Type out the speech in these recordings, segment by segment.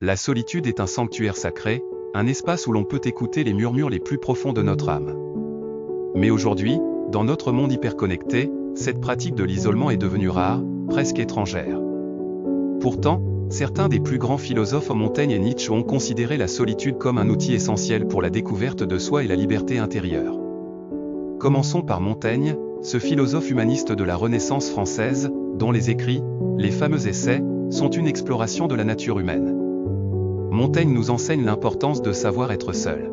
La solitude est un sanctuaire sacré, un espace où l'on peut écouter les murmures les plus profonds de notre âme. Mais aujourd'hui, dans notre monde hyperconnecté, cette pratique de l'isolement est devenue rare, presque étrangère. Pourtant, certains des plus grands philosophes Montaigne et Nietzsche ont considéré la solitude comme un outil essentiel pour la découverte de soi et la liberté intérieure. Commençons par Montaigne, ce philosophe humaniste de la Renaissance française, dont les écrits, les fameux essais, sont une exploration de la nature humaine. Montaigne nous enseigne l'importance de savoir être seul.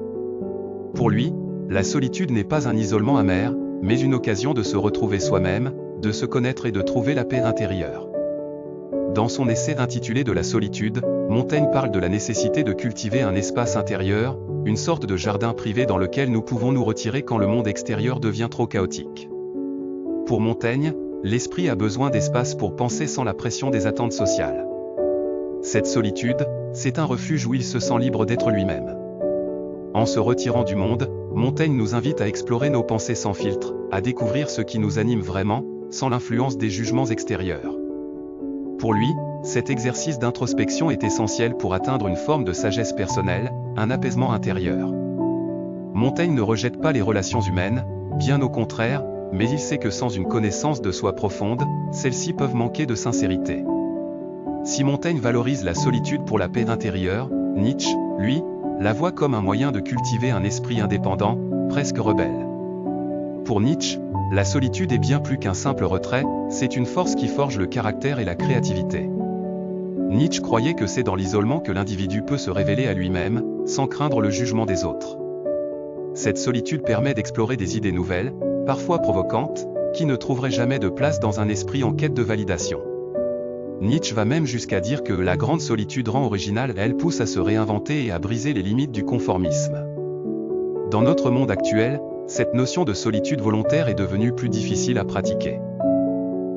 Pour lui, la solitude n'est pas un isolement amer, mais une occasion de se retrouver soi-même, de se connaître et de trouver la paix intérieure. Dans son essai intitulé De la solitude, Montaigne parle de la nécessité de cultiver un espace intérieur, une sorte de jardin privé dans lequel nous pouvons nous retirer quand le monde extérieur devient trop chaotique. Pour Montaigne, l'esprit a besoin d'espace pour penser sans la pression des attentes sociales. Cette solitude, c'est un refuge où il se sent libre d'être lui-même. En se retirant du monde, Montaigne nous invite à explorer nos pensées sans filtre, à découvrir ce qui nous anime vraiment, sans l'influence des jugements extérieurs. Pour lui, cet exercice d'introspection est essentiel pour atteindre une forme de sagesse personnelle, un apaisement intérieur. Montaigne ne rejette pas les relations humaines, bien au contraire, mais il sait que sans une connaissance de soi profonde, celles-ci peuvent manquer de sincérité. Si Montaigne valorise la solitude pour la paix intérieure, Nietzsche, lui, la voit comme un moyen de cultiver un esprit indépendant, presque rebelle. Pour Nietzsche, la solitude est bien plus qu'un simple retrait, c'est une force qui forge le caractère et la créativité. Nietzsche croyait que c'est dans l'isolement que l'individu peut se révéler à lui-même, sans craindre le jugement des autres. Cette solitude permet d'explorer des idées nouvelles, parfois provocantes, qui ne trouveraient jamais de place dans un esprit en quête de validation. Nietzsche va même jusqu'à dire que la grande solitude rend originale, elle pousse à se réinventer et à briser les limites du conformisme. Dans notre monde actuel, cette notion de solitude volontaire est devenue plus difficile à pratiquer.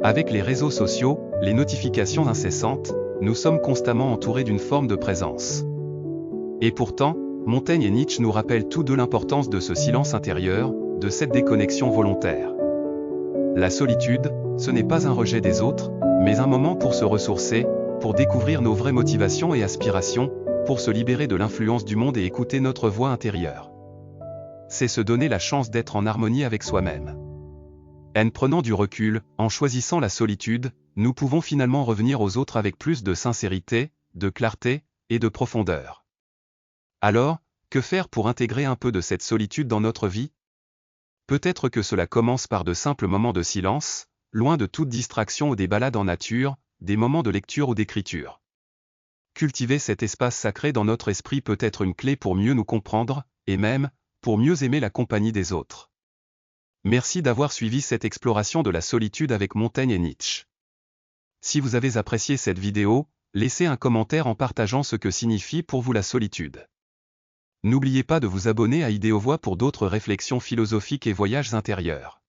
Avec les réseaux sociaux, les notifications incessantes, nous sommes constamment entourés d'une forme de présence. Et pourtant, Montaigne et Nietzsche nous rappellent tous deux l'importance de ce silence intérieur, de cette déconnexion volontaire. La solitude, ce n'est pas un rejet des autres, mais un moment pour se ressourcer, pour découvrir nos vraies motivations et aspirations, pour se libérer de l'influence du monde et écouter notre voix intérieure. C'est se donner la chance d'être en harmonie avec soi-même. En prenant du recul, en choisissant la solitude, nous pouvons finalement revenir aux autres avec plus de sincérité, de clarté et de profondeur. Alors, que faire pour intégrer un peu de cette solitude dans notre vie ? Peut-être que cela commence par de simples moments de silence, loin de toute distraction ou des balades en nature, des moments de lecture ou d'écriture. Cultiver cet espace sacré dans notre esprit peut être une clé pour mieux nous comprendre, et même, pour mieux aimer la compagnie des autres. Merci d'avoir suivi cette exploration de la solitude avec Montaigne et Nietzsche. Si vous avez apprécié cette vidéo, laissez un commentaire en partageant ce que signifie pour vous la solitude. N'oubliez pas de vous abonner à Idéovoix pour d'autres réflexions philosophiques et voyages intérieurs.